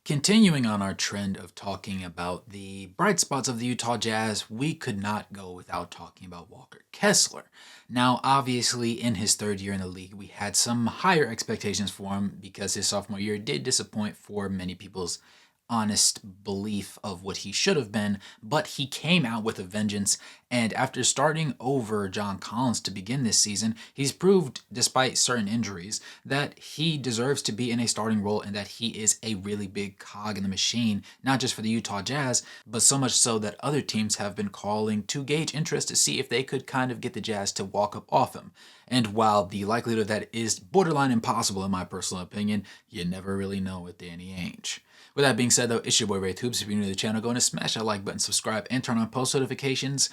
Continuing on our trend of talking about the bright spots of the Utah Jazz, we could not go without talking about Walker Kessler. Now, obviously, in his third year in the league, we had some higher expectations for him because his sophomore year did disappoint for many people's honest belief of what he should have been, but he came out with a vengeance, and after starting over John Collins to begin this season, he's proved, despite certain injuries, that he deserves to be in a starting role and that he is a really big cog in the machine, not just for the Utah Jazz, but so much so that other teams have been calling to gauge interest to see if they could kind of get the Jazz to walk up off him. And while the likelihood of that is borderline impossible in my personal opinion, you never really know with Danny Ainge. With that being said, though, it's your boy Ray Tubes. If you're new to the channel, go ahead and smash that like button, subscribe, and turn on post notifications.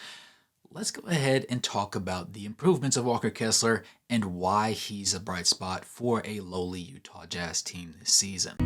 Let's go ahead and talk about the improvements of Walker Kessler and why he's a bright spot for a lowly Utah Jazz team this season.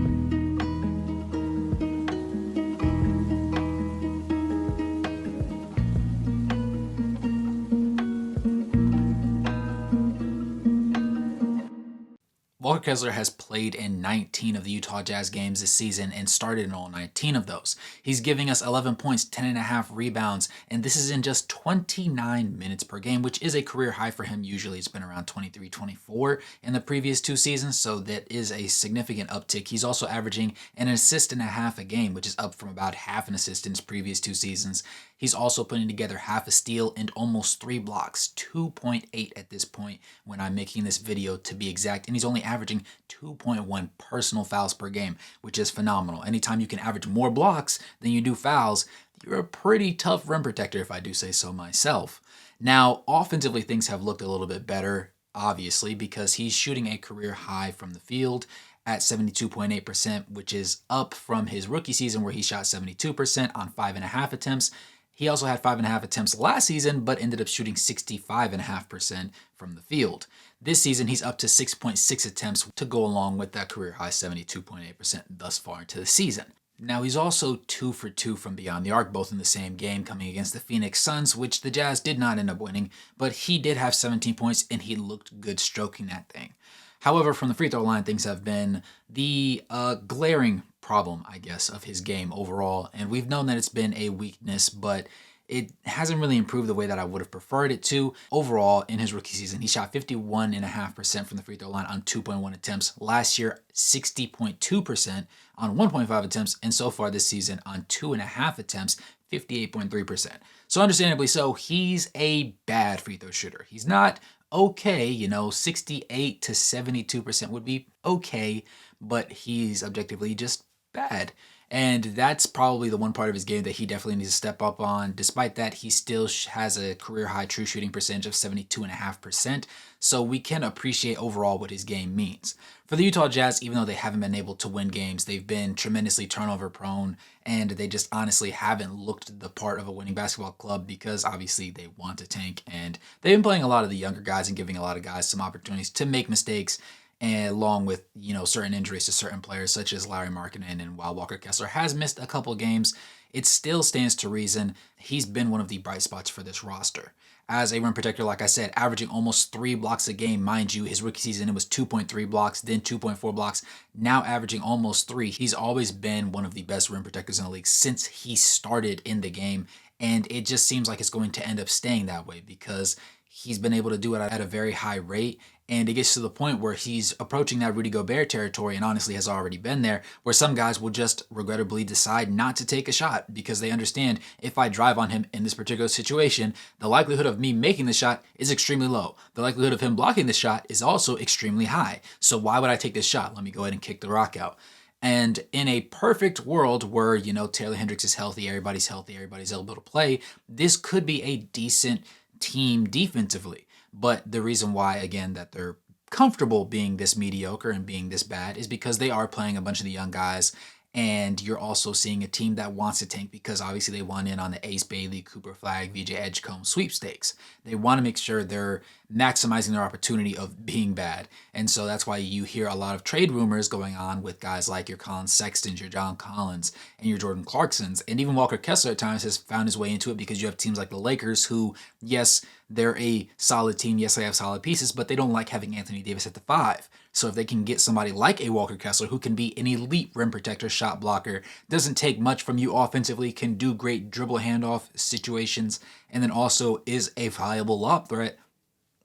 Walker Kessler has played in 19 of the Utah Jazz games this season and started in all 19 of those. He's giving us 11 points, 10.5 rebounds, and this is in just 29 minutes per game, which is a career high for him. Usually it's been around 23, 24 in the previous two seasons, so that is a significant uptick. He's also averaging an assist and a half a game, which is up from about half an assist in his previous two seasons. He's also putting together half a steal and almost 3 blocks, 2.8 at this point when I'm making this video to be exact, and he's only averaging 2.1 personal fouls per game, which is phenomenal. Anytime you can average more blocks than you do fouls, you're a pretty tough rim protector, if I do say so myself. Now, offensively, things have looked a little bit better, obviously, because he's shooting a career high from the field at 72.8%, which is up from his rookie season where he shot 72% on 5.5 attempts. He also had 5.5 attempts last season, but ended up shooting 65.5% from the field. This season, he's up to 6.6 attempts to go along with that career high 72.8% thus far into the season. Now, he's also 2 for 2 from beyond the arc, both in the same game coming against the Phoenix Suns, which the Jazz did not end up winning, but he did have 17 points and he looked good stroking that thing. However, from the free throw line, things have been the glaring problem, I guess, of his game overall. And we've known that it's been a weakness, but it hasn't really improved the way that I would have preferred it to. Overall, in his rookie season, he shot 51.5% from the free throw line on 2.1 attempts. Last year, 60.2% on 1.5 attempts. And so far this season, on 2.5 attempts, 58.3%. So understandably so, he's a bad free throw shooter. He's not okay, 68 to 72% would be okay, but he's objectively just bad. And that's probably the one part of his game that he definitely needs to step up on. Despite that, he still has a career high true shooting percentage of 72.5%. So we can appreciate overall what his game means. For the Utah Jazz, even though they haven't been able to win games, they've been tremendously turnover prone, and they just honestly haven't looked the part of a winning basketball club because obviously they want to tank, and they've been playing a lot of the younger guys and giving a lot of guys some opportunities to make mistakes, and along with, certain injuries to certain players such as Larry Markkinen. And while Walker Kessler has missed a couple games, it still stands to reason he's been one of the bright spots for this roster. As a rim protector, like I said, averaging almost 3 blocks a game. Mind you, his rookie season, it was 2.3 blocks, then 2.4 blocks, now averaging almost 3. He's always been one of the best rim protectors in the league since he started in the game, and it just seems like it's going to end up staying that way because he's been able to do it at a very high rate, and it gets to the point where he's approaching that Rudy Gobert territory, and honestly has already been there, where some guys will just regrettably decide not to take a shot because they understand if I drive on him in this particular situation, the likelihood of me making the shot is extremely low. The likelihood of him blocking the shot is also extremely high. So why would I take this shot? Let me go ahead and kick the rock out. And in a perfect world where, Taylor Hendricks is healthy, everybody's able to play, this could be a decent team defensively. But the reason why, again, that they're comfortable being this mediocre and being this bad is because they are playing a bunch of the young guys, and you're also seeing a team that wants to tank because obviously they want in on the Ace Bailey, Cooper Flag, VJ Edgecombe sweepstakes. They want to make sure they're maximizing their opportunity of being bad. And so that's why you hear a lot of trade rumors going on with guys like your Colin Sextons, your John Collins, and your Jordan Clarksons. And even Walker Kessler at times has found his way into it because you have teams like the Lakers who, yes, they're a solid team. Yes, they have solid pieces, but they don't like having Anthony Davis at the 5. So if they can get somebody like a Walker Kessler who can be an elite rim protector, shot blocker, doesn't take much from you offensively, can do great dribble handoff situations, and then also is a viable lob threat,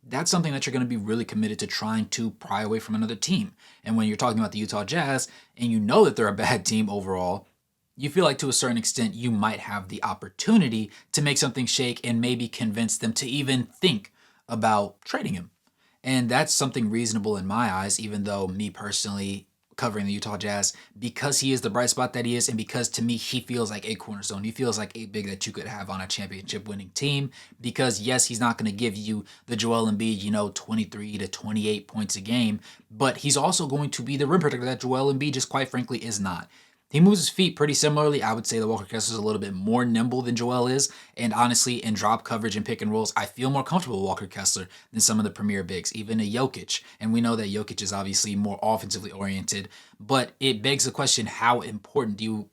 that's something that you're going to be really committed to trying to pry away from another team. And when you're talking about the Utah Jazz and you know that they're a bad team overall, you feel like to a certain extent you might have the opportunity to make something shake and maybe convince them to even think about trading him. And that's something reasonable in my eyes, even though me personally covering the Utah Jazz, because he is the bright spot that he is, and because to me he feels like a cornerstone. He feels like a big that you could have on a championship winning team. Because yes, he's not going to give you the Joel Embiid, 23 to 28 points a game, but he's also going to be the rim protector that Joel Embiid just quite frankly is not. He moves his feet pretty similarly. I would say that Walker Kessler is a little bit more nimble than Joel is. And honestly, in drop coverage and pick and rolls, I feel more comfortable with Walker Kessler than some of the premier bigs, even a Jokic. And we know that Jokic is obviously more offensively oriented. But it begs the question, how important do you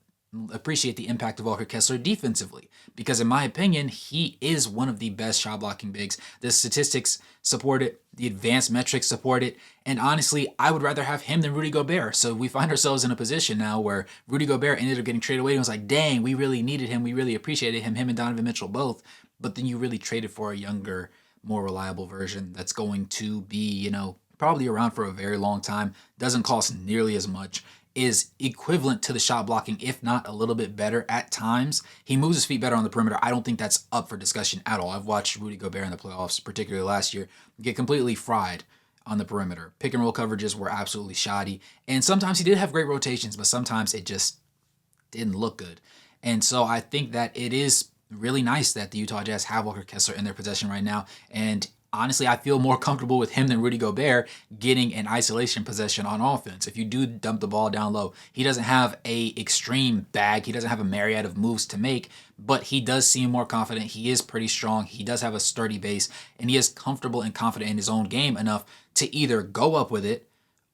appreciate the impact of Walker Kessler defensively? Because in my opinion, he is one of the best shot blocking bigs. The statistics support it, the advanced metrics support it, and honestly, I would rather have him than Rudy Gobert. So we find ourselves in a position now where Rudy Gobert ended up getting traded away, and it was like, dang, we really needed him, we really appreciated him and Donovan Mitchell both, but then you really traded for a younger, more reliable version that's going to be, probably around for a very long time, doesn't cost nearly as much, is equivalent to the shot blocking, if not a little bit better at times. He moves his feet better on the perimeter. I don't think that's up for discussion at all. I've watched Rudy Gobert in the playoffs, particularly last year, get completely fried on the perimeter. Pick and roll coverages were absolutely shoddy. And sometimes he did have great rotations, but sometimes it just didn't look good. And so I think that it is really nice that the Utah Jazz have Walker Kessler in their possession right now. And honestly, I feel more comfortable with him than Rudy Gobert getting an isolation possession on offense. If you do dump the ball down low, he doesn't have a extreme bag. He doesn't have a myriad of moves to make, but he does seem more confident. He is pretty strong. He does have a sturdy base, and he is comfortable and confident in his own game enough to either go up with it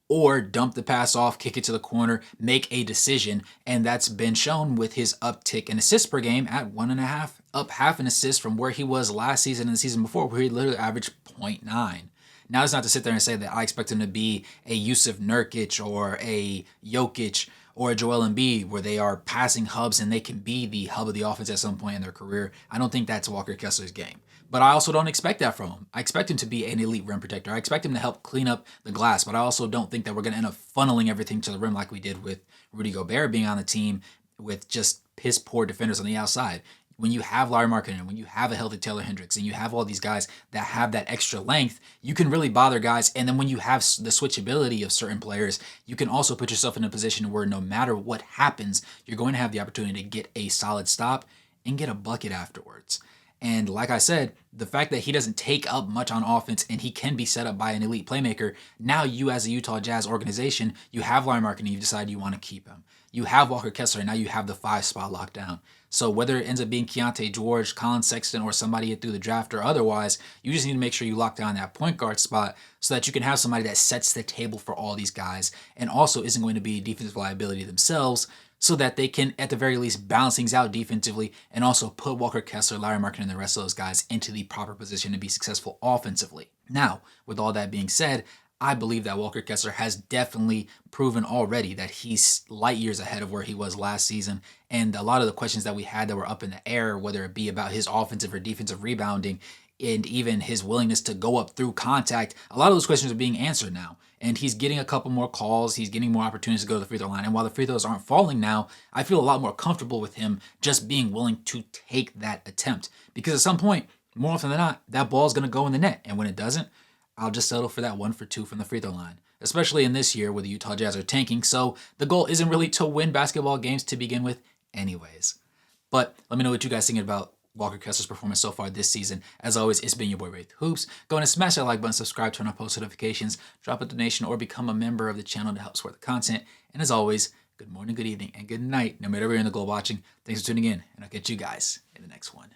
or dump the pass off, kick it to the corner, make a decision. And that's been shown with his uptick in assists per game at 1.5, up half an assist from where he was last season and the season before, where he literally averaged 0.9. Now, it's not to sit there and say that I expect him to be a Yusuf Nurkic or a Jokic or a Joel Embiid, where they are passing hubs and they can be the hub of the offense at some point in their career. I don't think that's Walker Kessler's game. But I also don't expect that from him. I expect him to be an elite rim protector. I expect him to help clean up the glass, but I also don't think that we're going to end up funneling everything to the rim like we did with Rudy Gobert being on the team with just piss poor defenders on the outside. When you have Larry Markkinen, when you have a healthy Taylor Hendricks, and you have all these guys that have that extra length, you can really bother guys. And then when you have the switchability of certain players, you can also put yourself in a position where no matter what happens, you're going to have the opportunity to get a solid stop and get a bucket afterwards. And like I said, the fact that he doesn't take up much on offense and he can be set up by an elite playmaker, now you as a Utah Jazz organization, you have Larry Markkinen, you decide you want to keep him. You have Walker Kessler, and now you have the 5 spot locked down. So whether it ends up being Keontae George, Colin Sexton, or somebody through the draft or otherwise, you just need to make sure you lock down that point guard spot so that you can have somebody that sets the table for all these guys and also isn't going to be a defensive liability themselves, so that they can, at the very least, balance things out defensively and also put Walker Kessler, Larry Markkinen, and the rest of those guys into the proper position to be successful offensively. Now, with all that being said, I believe that Walker Kessler has definitely proven already that he's light years ahead of where he was last season. And a lot of the questions that we had that were up in the air, whether it be about his offensive or defensive rebounding, and even his willingness to go up through contact, a lot of those questions are being answered now. And he's getting a couple more calls. He's getting more opportunities to go to the free throw line. And while the free throws aren't falling now, I feel a lot more comfortable with him just being willing to take that attempt. Because at some point, more often than not, that ball's going to go in the net. And when it doesn't, I'll just settle for that 1 for 2 from the free throw line. Especially in this year where the Utah Jazz are tanking. So the goal isn't really to win basketball games to begin with anyways. But let me know what you guys think about Walker Kessler's performance so far this season. As always, it's been your boy Wraith Hoops. Go and smash that like button, subscribe, turn on post notifications, drop a donation, or become a member of the channel to help support the content. And as always, good morning, good evening, and good night, no matter where you're in the globe watching. Thanks for tuning in, and I'll catch you guys in the next one.